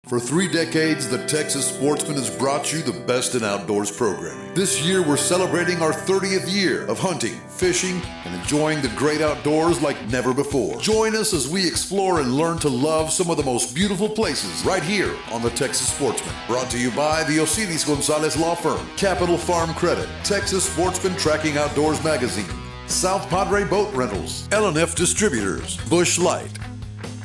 For 3 decades, the Texas Sportsman has brought you the best in outdoors programming. This year, we're celebrating our 30th year of hunting, fishing, and enjoying the great outdoors like never before. Join us as we explore and learn to love some of the most beautiful places right here on the Texas Sportsman. Brought to you by the Osiris Gonzalez Law Firm, Capital Farm Credit, Texas Sportsman Tracking Outdoors Magazine, South Padre Boat Rentals, L&F Distributors, Busch Light,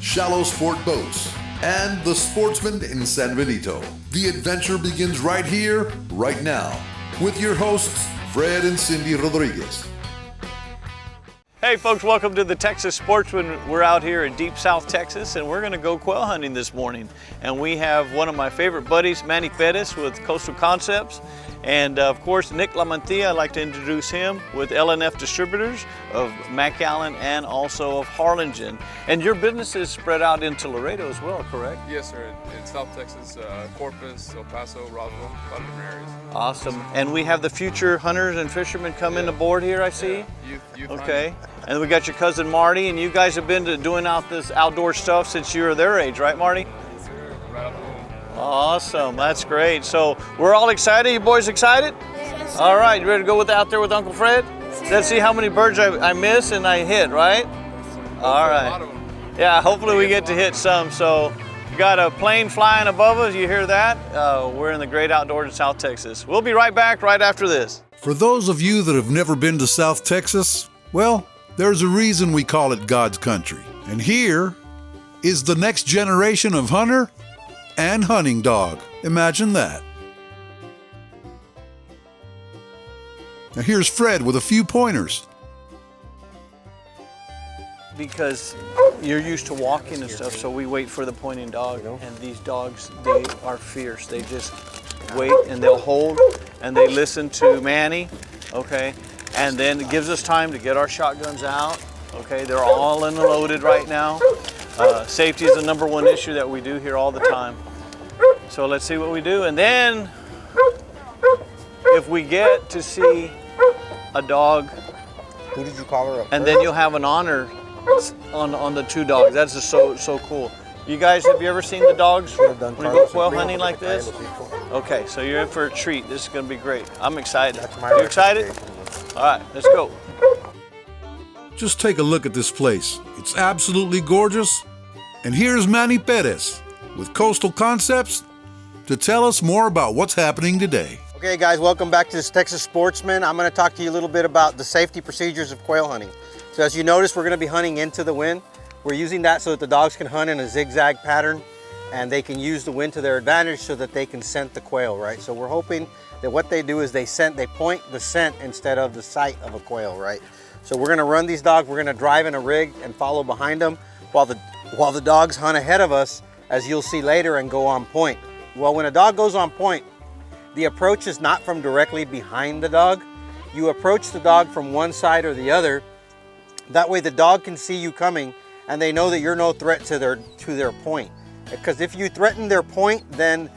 Shallow Sport Boats, and the Sportsman in San Benito. The adventure begins right here, right now, with your hosts, Fred and Cindy Rodriguez. Hey folks, welcome to the Texas Sportsman. We're out here in deep South Texas and we're gonna go quail hunting this morning. And we have one of my favorite buddies, Manny Pettis with Coastal Concepts. And of course, Nick Lamantilla, I'd like to introduce him with L&F Distributors of McAllen and also of Harlingen. And your business is spread out into Laredo as well, correct? Yes, sir. In South Texas, Corpus, El Paso, Roswell, a lot of different areas. Awesome. And we have the future hunters and fishermen coming aboard here, I see. Youth okay. And we got your cousin Marty, and you guys have been doing out this outdoor stuff since you were their age, right, Marty? Yes, sir. Right out the womb. Awesome, that's great. So we're all excited. You boys excited? Yes. All right, you ready to go out there with Uncle Fred? Let's see how many birds I miss and I hit, right? All right. A lot of them. Yeah, hopefully we get to hit some. So you got a plane flying above us, you hear that? We're in the great outdoors in South Texas. We'll be right back right after this. For those of you that have never been to South Texas, well, there's a reason we call it God's country. And here is the next generation of hunter and hunting dog. Imagine that. Now here's Fred with a few pointers. Because you're used to walking and stuff, so we wait for the pointing dog. And these dogs, they are fierce. They just wait and they'll hold and they listen to Manny, okay? And then it gives us time to get our shotguns out, okay? They're all unloaded right now. Safety is the #1 issue that we do here all the time. So let's see what we do. And then if we get to see a dog, who did you call her up? And then you'll have an honor on the 2 dogs. That's just so cool. You guys, have you ever seen the dogs when you go quail hunting like this? Okay, so you're in for a treat. This is gonna be great. I'm excited. You excited? All right, let's go. Just take a look at this place. It's absolutely gorgeous. And here's Manny Pettis with Coastal Concepts to tell us more about what's happening today. Okay guys, welcome back to this Texas Sportsman. I'm going to talk to you a little bit about the safety procedures of quail hunting. So as you notice, we're going to be hunting into the wind. We're using that so that the dogs can hunt in a zigzag pattern and they can use the wind to their advantage so that they can scent the quail, right? So we're hoping that what they do is they point the scent instead of the sight of a quail, right? So we're going to run these dogs, we're going to drive in a rig and follow behind them while the dogs hunt ahead of us, as you'll see later, and go on point. Well, when a dog goes on point, the approach is not from directly behind the dog. You approach the dog from one side or the other. That way the dog can see you coming and they know that you're no threat to their point. Because if you threaten their point, then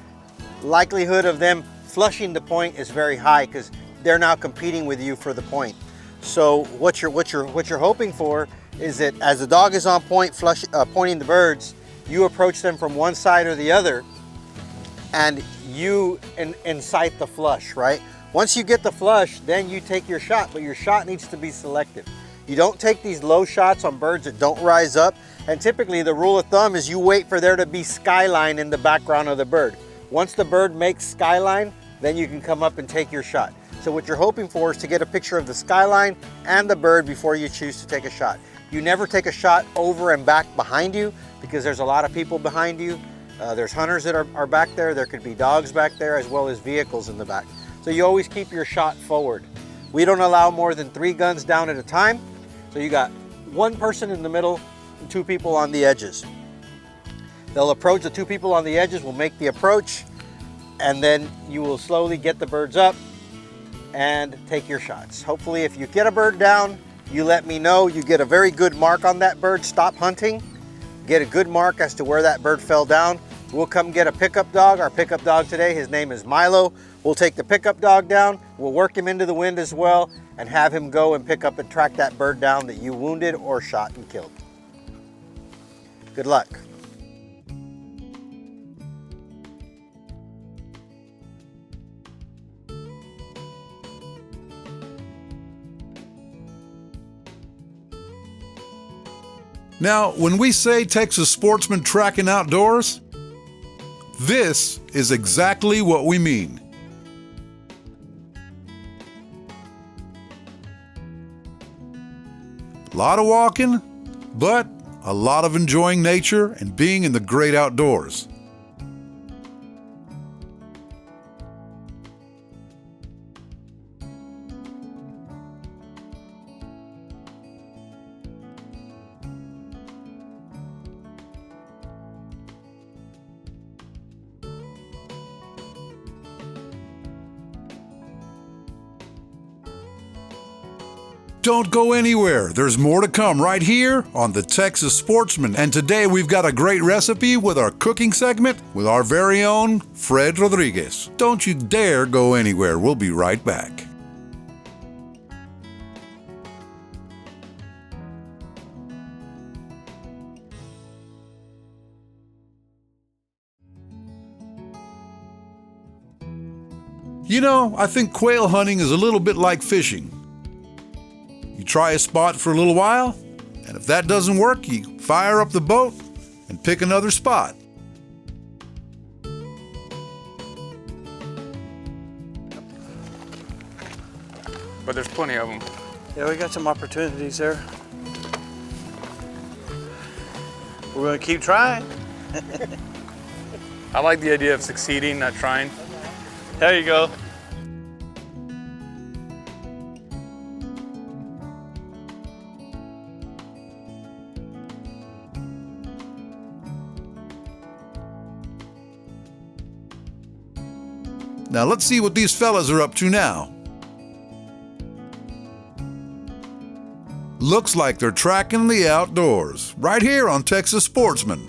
likelihood of them flushing the point is very high because they're now competing with you for the point. So what you're hoping for is that as the dog is on point, pointing the birds, you approach them from one side or the other and you incite the flush, right? Once you get the flush, then you take your shot, but your shot needs to be selective. You don't take these low shots on birds that don't rise up, and typically the rule of thumb is you wait for there to be skyline in the background of the bird. Once the bird makes skyline, then you can come up and take your shot. So what you're hoping for is to get a picture of the skyline and the bird before you choose to take a shot. You never take a shot over and back behind you because there's a lot of people behind you. There's hunters that are back there. There could be dogs back there as well as vehicles in the back. So you always keep your shot forward. We don't allow more than 3 guns down at a time. So you got 1 person in the middle and 2 people on the edges. They'll approach, the 2 people on the edges will make the approach, and then you will slowly get the birds up and take your shots. Hopefully if you get a bird down, you let me know. You get a very good mark on that bird, stop hunting, get a good mark as to where that bird fell down. We'll come get a pickup dog. Our pickup dog today, his name is Milo. We'll take the pickup dog down, we'll work him into the wind as well, and have him go and pick up and track that bird down that you wounded or shot and killed. Good luck. Now, when we say Texas sportsman tracking outdoors, this is exactly what we mean. A lot of walking, but a lot of enjoying nature and being in the great outdoors. Don't go anywhere. There's more to come right here on the Texas Sportsman. And today we've got a great recipe with our cooking segment with our very own Fred Rodriguez. Don't you dare go anywhere. We'll be right back. You know, I think quail hunting is a little bit like fishing. You try a spot for a little while, and if that doesn't work, you fire up the boat and pick another spot. But there's plenty of them. Yeah, we got some opportunities there. We're gonna keep trying. I like the idea of succeeding, not trying. There you go. Now let's see what these fellas are up to now. Looks like they're tracking the outdoors, right here on Texas Sportsman.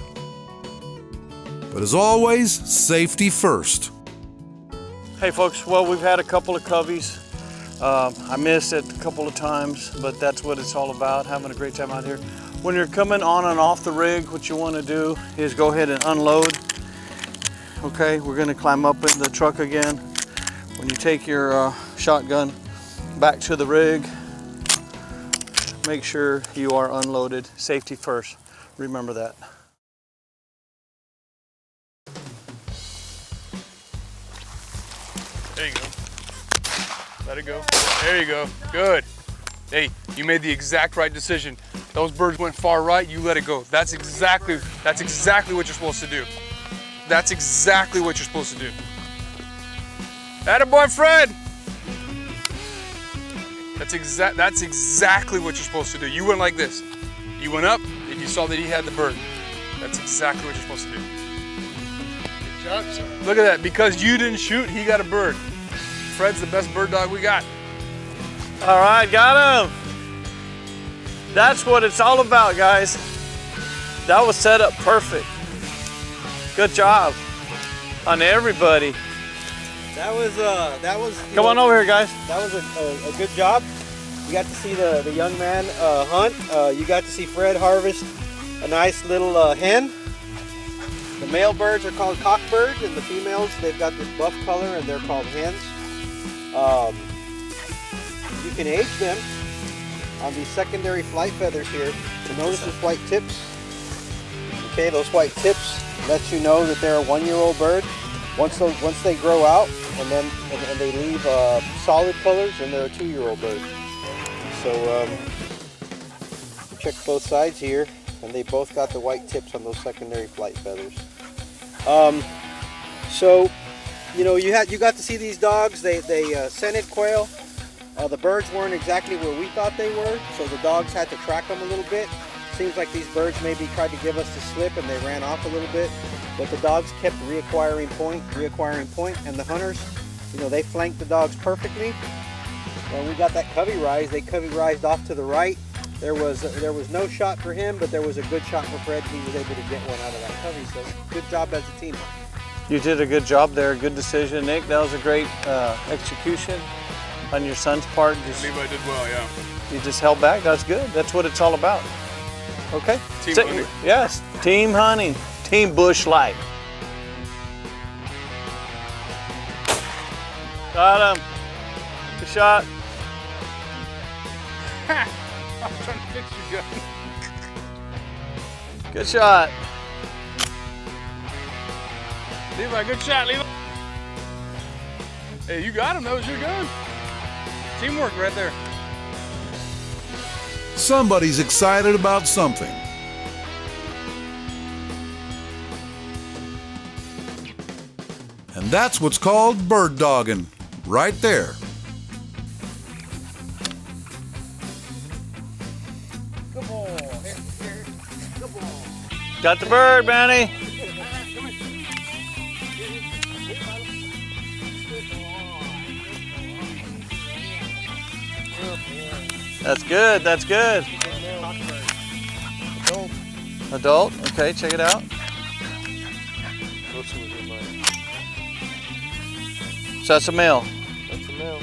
But as always, safety first. Hey folks, well, we've had a couple of coveys. I missed it a couple of times, but that's what it's all about, having a great time out here. When you're coming on and off the rig, what you want to do is go ahead and unload. Okay, we're gonna climb up in the truck again. When you take your shotgun back to the rig, make sure you are unloaded. Safety first, remember that. There you go. Let it go. There you go. Good. Hey, you made the exact right decision. Those birds went far right, you let it go. That's exactly what you're supposed to do. That's exactly what you're supposed to do. Attaboy, Fred! That's exactly what you're supposed to do. You went like this. You went up and you saw that he had the bird. That's exactly what you're supposed to do. Good job, sir. Look at that. Because you didn't shoot, he got a bird. Fred's the best bird dog we got. All right, got him. That's what it's all about, guys. That was set up perfect. Good job on everybody. That was. Come on over here, guys. That was a good job. You got to see the young man hunt. You got to see Fred harvest a nice little hen. The male birds are called cockbirds, and the females, they've got this buff color, and they're called hens. You can age them on these secondary flight feathers here. So notice those white tips. Okay, those white tips let you know that they're a 1-year-old bird. Once they grow out and they leave solid colors, and they're a 2-year-old bird. So check both sides here, and they both got the white tips on those secondary flight feathers. So you know, you got to see these dogs. They scented quail. The birds weren't exactly where we thought they were, so the dogs had to track them a little bit. Seems like these birds maybe tried to give us the slip and they ran off a little bit, but the dogs kept reacquiring point, and the hunters, you know, they flanked the dogs perfectly. When we got that covey rise, they covey rised off to the right. There was no shot for him, but there was a good shot for Fred. He was able to get one out of that covey, so good job as a team. You did a good job there, good decision, Nick. That was a great execution on your son's part. I believe I did well, yeah. You just held back, that's good. That's what it's all about. Okay? Team hunting. Yes, team hunting, team bush life. Got him. Good shot. I'm trying to fix your gun. Good shot. Levi, good shot, Levi. Hey, you got him. That was your gun. Teamwork right there. Somebody's excited about something. And that's what's called bird dogging, right there. Got the bird, Manny. That's good, that's good. Adult, okay, check it out. So that's a male. That's a male.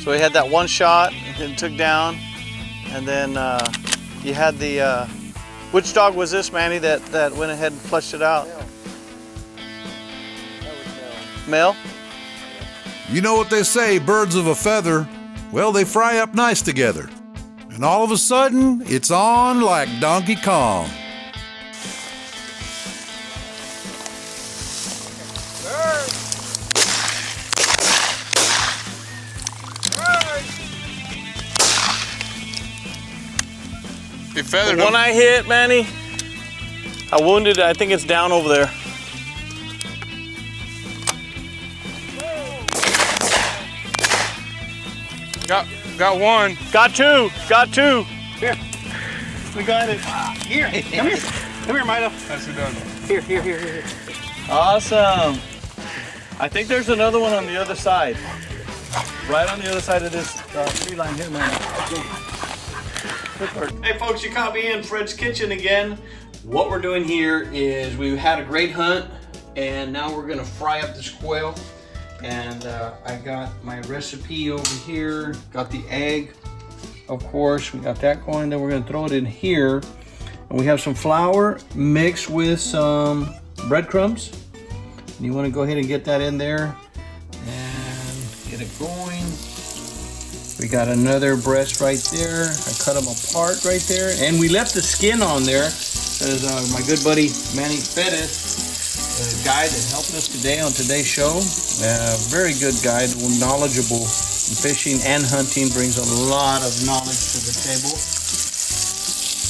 So he had that one shot and took down, and then you had the, which dog was this, Manny, that went ahead and flushed it out? Male. That was Male? You know what they say, birds of a feather, well, they fry up nice together. And all of a sudden, it's on like Donkey Kong. He feathered The him. one I hit, Manny, I wounded, I think it's down over there. Got one. Got two, got two. Here, we got it. Here, come here. Come here, Milo. That's it done. Here. Awesome. I think there's another one on the other side. Right on the other side of this tree line here, man. Hey folks, you caught me in Fred's kitchen again. What we're doing here is we've had a great hunt and now we're gonna fry up this quail. And I got my recipe over here, got the egg, of course, we got that going, then we're gonna throw it in here. And we have some flour mixed with some breadcrumbs. And you wanna go ahead and get that in there and get it going. We got another breast right there. I cut them apart right there. And we left the skin on there because my good buddy Manny Pettis, the guy that helped us today on today's show, very good guy, knowledgeable in fishing and hunting, brings a lot of knowledge to the table.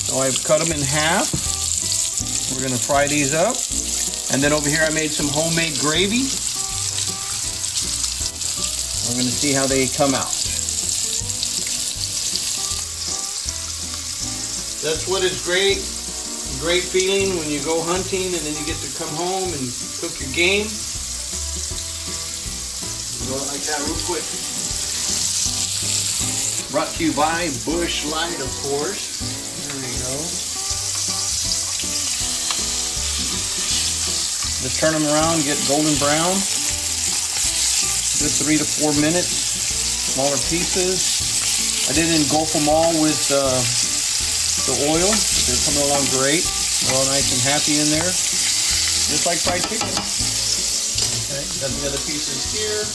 So I've cut them in half. We're gonna fry these up. And then over here I made some homemade gravy. We're gonna see how they come out. That's what is great feeling when you go hunting and then you get to come home and cook your game. Go like that real quick. Brought to you by Bush Light, of course. There we go. Just turn them around, get golden brown. Good 3 to 4 minutes. Smaller pieces. I didn't engulf them all with the oil. They're coming along great. They're all nice and happy in there. Just like fried chicken. Okay, got the other pieces here.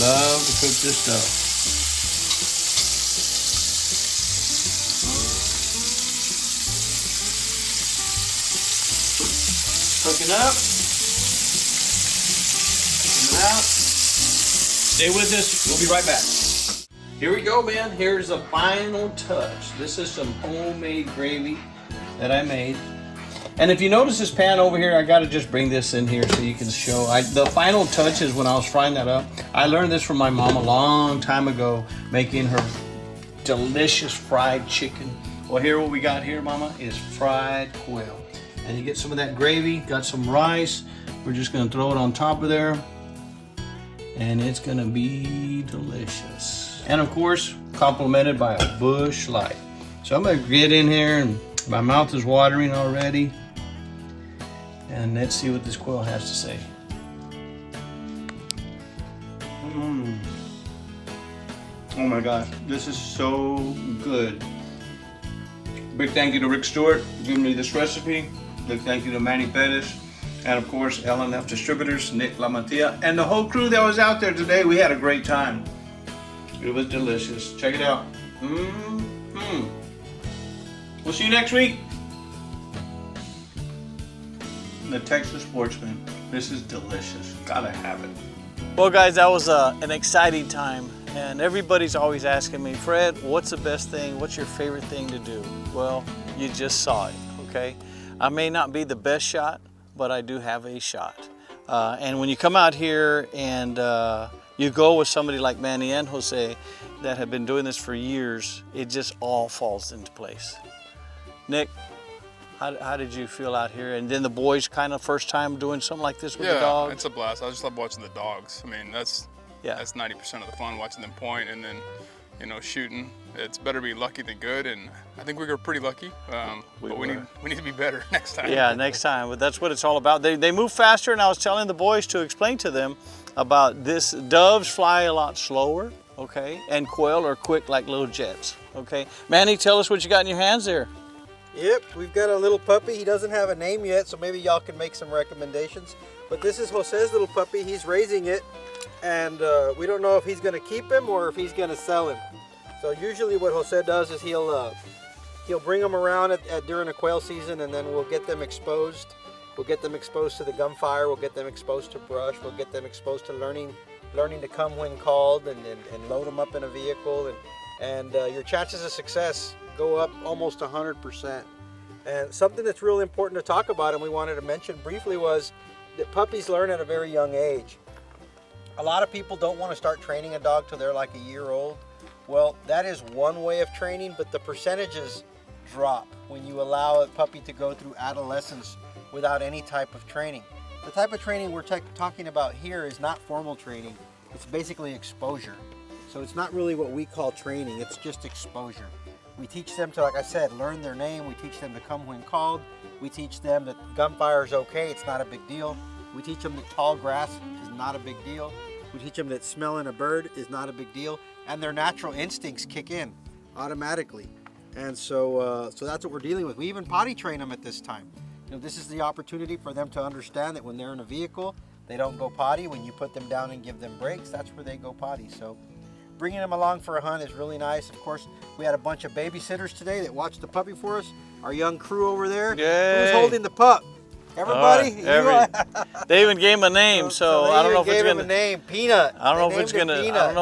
Love to cook this stuff. Cooking up. Coming out. Stay with us. We'll be right back. Here we go, man. Here's the final touch. This is some homemade gravy that I made. And if you notice this pan over here, I gotta just bring this in here so you can show. The final touch is when I was frying that up. I learned this from my mom a long time ago, making her delicious fried chicken. Well, here what we got here, Mama, is fried quail. And you get some of that gravy, got some rice. We're just gonna throw it on top of there. And it's gonna be delicious. And of course, complemented by a Bush Light. So I'm gonna get in here and my mouth is watering already. And let's see what this quail has to say. Oh my gosh, this is so good. Big thank you to Rick Stewart for giving me this recipe. Big thank you to Manny Pettis. And of course, LNF Distributors, Nick LaMattia, and the whole crew that was out there today. We had a great time. It was delicious. Check it out. We'll see you next week. The Texas Sportsman. This is delicious. Gotta have it. Well, guys, that was an exciting time. And everybody's always asking me, Fred, what's the best thing? What's your favorite thing to do? Well, you just saw it, okay? I may not be the best shot, but I do have a shot. And when you come out here and you go with somebody like Manny and Jose that have been doing this for years, it just all falls into place. Nick, how did you feel out here? And then the boys kind of first time doing something like this with the dogs? Yeah, it's a blast. I just love watching the dogs. I mean, that's 90% of the fun, watching them point and then, you know, shooting. It's better to be lucky than good, and I think we were pretty lucky, but we need to be better next time. Yeah, next time, but that's what it's all about. They move faster, and I was telling the boys to explain to them about this. Doves fly a lot slower, okay, and quail are quick like little jets, okay. Manny, tell us what you got in your hands there. Yep, we've got a little puppy. He doesn't have a name yet, so maybe y'all can make some recommendations. But this is Jose's little puppy. He's raising it, and we don't know if he's going to keep him or if he's going to sell him. So usually what Jose does is he'll bring them around during the quail season, and then we'll get them exposed. We'll get them exposed to the gunfire. We'll get them exposed to brush. We'll get them exposed to learning to come when called, and load them up in a vehicle, and your chances of success go up almost 100%. And something that's really important to talk about, and we wanted to mention briefly, was that puppies learn at a very young age. A lot of people don't want to start training a dog till they're like a year old. Well, that is one way of training, but the percentages drop when you allow a puppy to go through adolescence without any type of training. The type of training we're talking about here is not formal training. It's basically exposure. So it's not really what we call training, it's just exposure. We teach them to, like I said, learn their name. We teach them to come when called. We teach them that gunfire is okay, it's not a big deal. We teach them that tall grass is not a big deal. We teach them that smelling a bird is not a big deal. And their natural instincts kick in automatically. And so that's what we're dealing with. We even potty train them at this time. You know, this is the opportunity for them to understand that when they're in a vehicle, they don't go potty. When you put them down and give them breaks, that's where they go potty. So bringing them along for a hunt is really nice. Of course, we had a bunch of babysitters today that watched the puppy for us. Our young crew over there. Yay. Who's holding the pup? Everybody? They even gave him a name, so I don't know if it's gonna. Name Peanut. I don't know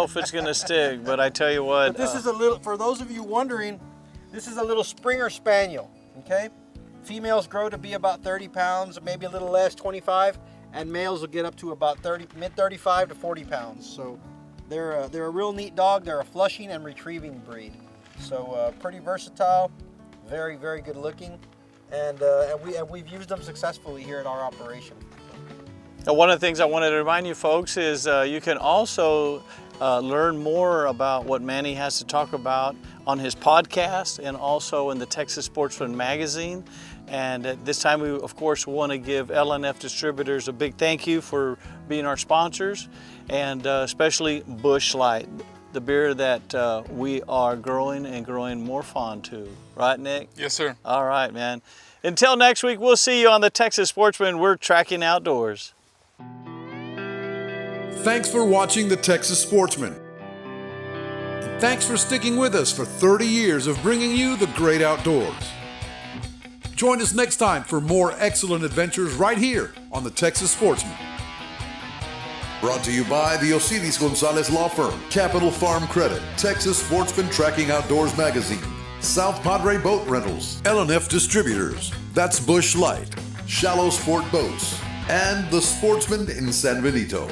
if it's gonna stick, but I tell you what. But this is a little. For those of you wondering, this is a little Springer Spaniel. Okay, females grow to be about 30 pounds, maybe a little less, 25, and males will get up to about mid 35 to 40 pounds. So they're a real neat dog. They're a flushing and retrieving breed. So pretty versatile, very good looking. And we've used them successfully here at our operation. Now, one of the things I wanted to remind you folks is you can also learn more about what Manny has to talk about on his podcast and also in the Texas Sportsman magazine. And at this time, we of course want to give L&F Distributors a big thank you for being our sponsors, and especially Busch Light, the beer that we are growing more fond to. Right, Nick? Yes, sir. All right, man. Until next week, we'll see you on the Texas Sportsman. We're tracking outdoors. Thanks for watching the Texas Sportsman. And thanks for sticking with us for 30 years of bringing you the great outdoors. Join us next time for more excellent adventures right here on the Texas Sportsman. Brought to you by the Osiris Gonzalez Law Firm, Capital Farm Credit, Texas Sportsman Tracking Outdoors Magazine, South Padre Boat Rentals, L&F Distributors, that's Busch Light, Shallow Sport Boats, and the Sportsman in San Benito.